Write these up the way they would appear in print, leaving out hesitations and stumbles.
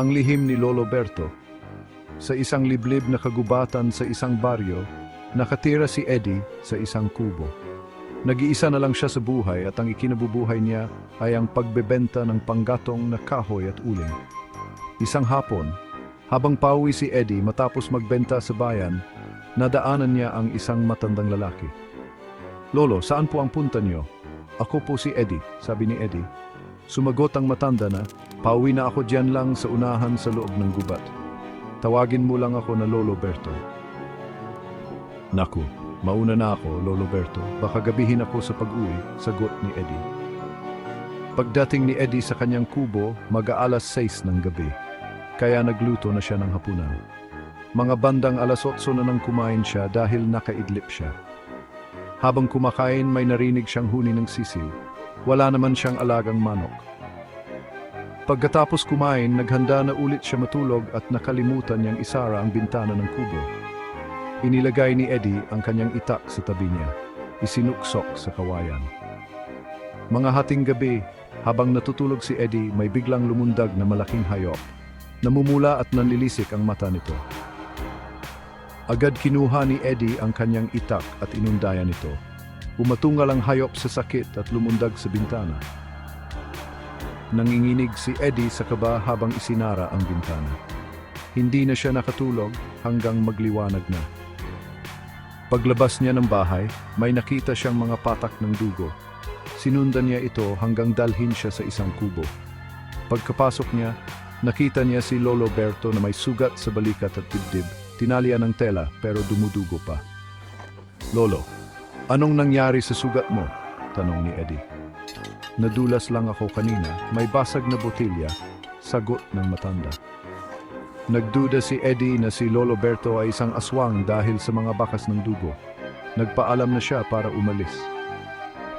Ang lihim ni Lolo Berto. Sa isang liblib na kagubatan sa isang baryo, nakatira si Eddie sa isang kubo. Nag-iisa na lang siya sa buhay at ang ikinabubuhay niya ay ang pagbebenta ng panggatong na kahoy at uling. Isang hapon, habang pauwi si Eddie matapos magbenta sa bayan, nadaanan niya ang isang matandang lalaki. "Lolo, saan po ang punta niyo?" "Ako po si Eddie," sabi ni Eddie. Sumagot ang matanda na, "Pauwi na ako diyan lang sa unahan sa loob ng gubat. Tawagin mo lang ako na Lolo Berto." "Naku, mauna na ako, Lolo Berto. Baka gabihin ako sa pag-uwi," sagot ni Eddie. Pagdating ni Eddie sa kanyang kubo, mag-aalas 6 ng gabi. Kaya nagluto na siya ng hapunan. Mga bandang alas 8 na nang kumain siya dahil nakaidlip siya. Habang kumakain, may narinig siyang huni ng sisil. Wala naman siyang alagang manok. Pagkatapos kumain, naghanda na ulit siya matulog at nakalimutan niyang isara ang bintana ng kubo. Inilagay ni Eddie ang kanyang itak sa tabi niya. Isinuksok sa kawayan. Mga hating gabi, habang natutulog si Eddie, may biglang lumundag na malaking hayop. Namumula at nanlilisik ang mata nito. Agad kinuha ni Eddie ang kanyang itak at inundayan ito. Umatungal ang hayop sa sakit at lumundag sa bintana. Nanginginig si Eddie sa kaba habang isinara ang bintana. Hindi na siya nakatulog hanggang magliwanag na. Paglabas niya ng bahay, may nakita siyang mga patak ng dugo. Sinundan niya ito hanggang dalhin siya sa isang kubo. Pagkapasok niya, nakita niya si Lolo Berto na may sugat sa balikat at dibdib. Tinalian ng tela pero dumudugo pa. "Lolo, anong nangyari sa sugat mo?" tanong ni Eddie. "Nadulas lang ako kanina, may basag na botilya," sagot ng matanda. Nagduda si Eddie na si Lolo Berto ay isang aswang dahil sa mga bakas ng dugo. Nagpaalam na siya para umalis.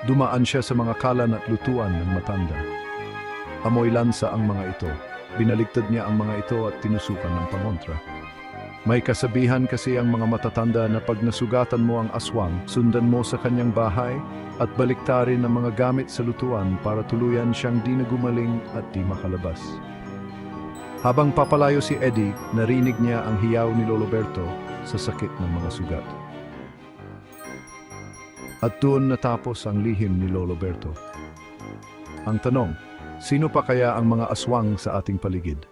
Dumaan siya sa mga kalan at lutuan ng matanda. Amoy lansa ang mga ito. Binaligtad niya ang mga ito at tinusukan ng pangontra. May kasabihan kasi ang mga matatanda na pag nasugatan mo ang aswang, sundan mo sa kanyang bahay at baliktarin ang mga gamit sa lutuan para tuluyan siyang di na gumaling at di makalabas. Habang papalayo si Eddie, narinig niya ang hiyaw ni Lolo Berto sa sakit ng mga sugat. At doon natapos ang lihim ni Lolo Berto. Ang tanong, sino pa kaya ang mga aswang sa ating paligid?